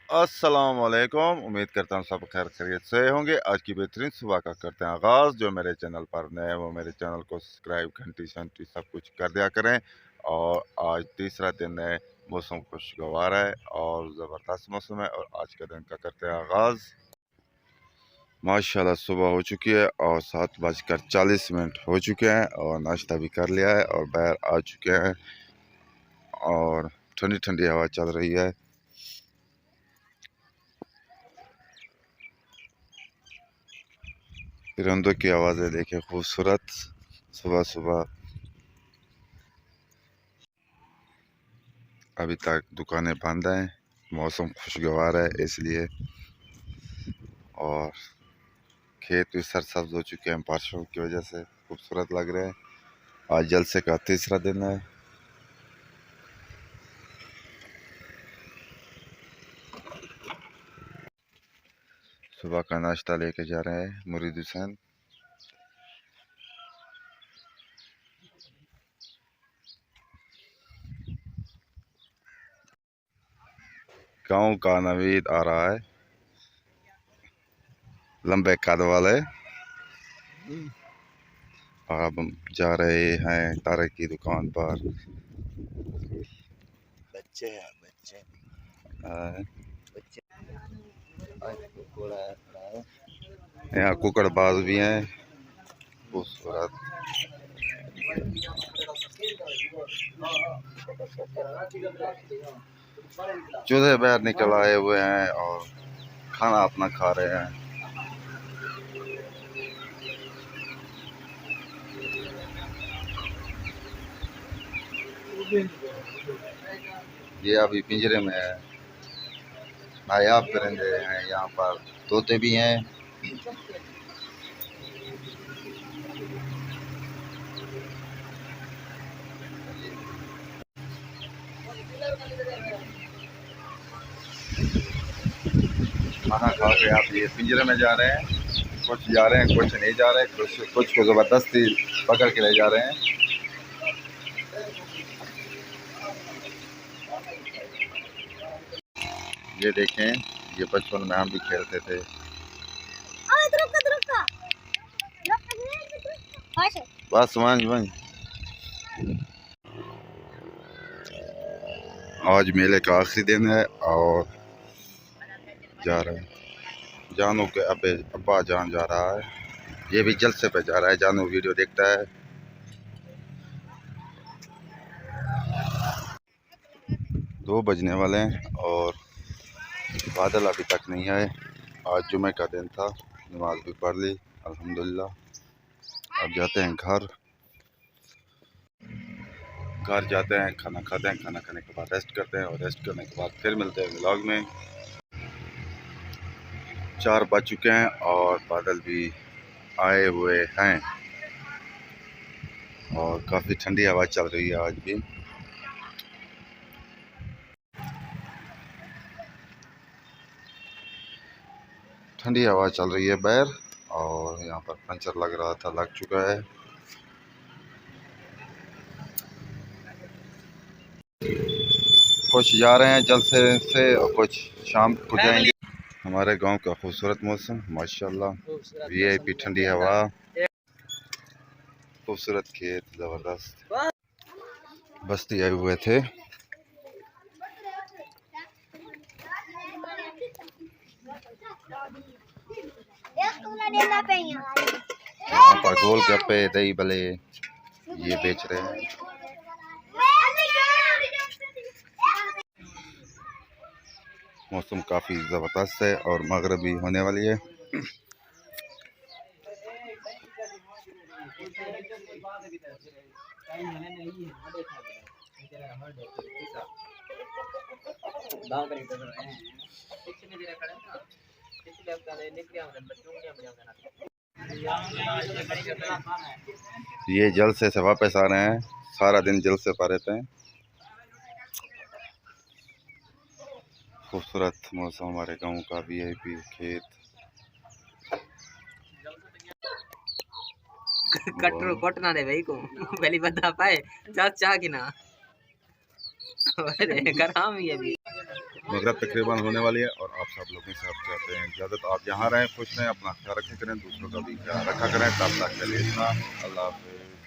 अस्सलाम वालेकुम। उम्मीद करता हूँ सब खैर खैरियत से होंगे। आज की बेहतरीन सुबह का करते हैं आगाज़। जो मेरे चैनल पर नए हैं वो मेरे चैनल को सब्सक्राइब, घंटी शंटी सब कुछ कर दिया करें। और आज तीसरा दिन है, मौसम खुशगवार है और ज़बरदस्त मौसम है। और आज के दिन का करते हैं आगाज़। माशाल्लाह सुबह हो चुकी है और 7:40 हो चुके हैं और नाश्ता भी कर लिया है और बाहर आ चुके हैं और ठंडी ठंडी हवा चल रही है। परिंदों की आवाज़ें देखें, खूबसूरत सुबह सुबह। अभी तक दुकानें बंद हैं, मौसम खुशगवार है इसलिए। और खेत भी सरसब्ज हो चुके हैं, बारिशों की वजह से खूबसूरत लग रहे हैं। आज जलसे का तीसरा दिन है। सुबह का नाश्ता लेके जा रहे हैं मुरीद हुसैन। गाँव का नवीद आ रहा है, लंबे कद वाले। अब हम जा रहे हैं तारे की दुकान पर। बच्चे हैं बच्चे यहाँ कुकड़बाज भी हैं, खूबसूरत। चूल्हे बाहर निकल आए हुए हैं और खाना अपना खा रहे हैं। ये अभी पिंजरे में है। नायाब परिंदे हैं यहाँ पर, तोते भी हैं। खाना खा के आप ये पिंजरे में जा रहे हैं। कुछ जा रहे हैं, कुछ नहीं जा रहे, कुछ को ज़बरदस्ती पकड़ के ले जा रहे हैं। ये देखें, ये बचपन में हम भी खेलते थे। बस वहीं आज मेले का आखिरी दिन है और जा रहे हैं। जानू के अब्बा जान जा रहा है, ये भी जलसे पे जा रहा है। जानू वीडियो देखता है। 2 बजने वाले हैं और बादल अभी तक नहीं आए। आज जुमे का दिन था, नमाज भी पढ़ ली अल्हम्दुलिल्लाह। अब जाते हैं घर जाते हैं, खाना खाते हैं। खाना खाने के बाद रेस्ट करते हैं और रेस्ट करने के बाद फिर मिलते हैं व्लॉग में। 4 बज चुके हैं और बादल भी आए हुए हैं और काफ़ी ठंडी हवा चल रही है आज भी। ठंडी हवा चल रही है बाहर और यहाँ पर पंचर लग रहा था, लग चुका है। कुछ जा रहे हैं जलसे से और कुछ शाम को जाएंगे। हमारे गांव का खूबसूरत मौसम माशाल्लाह, वीआईपी ठंडी हवा, खूबसूरत खेत, ज़बरदस्त। बस्ती आए हुए थे। यहाँ पर गोलगप्पे, दही भले ये बेच रहे हैं। मौसम काफ़ी ज़बरदस्त है और मगरिब भी होने वाली है। ये जलसे से वापस आ रहे हैं, सारा दिन जलसे पर रहते हैं। खूबसूरत मौसम हमारे गांव का, वीआईपी खेत। कटरो कोटना दे भाई को पहली बता पाए चाचा की ना अरे कराम ही अभी मगरब तकरीबन होने वाली है और आप सब लोगों से आप चाहते हैं इजाज़त। आप जहाँ रहें खुश रहें, अपना ख्याल रखें करें, दूसरों का भी ख्याल रखा करें। तब तक के लिए इतना, अल्लाह हाफ़िज़।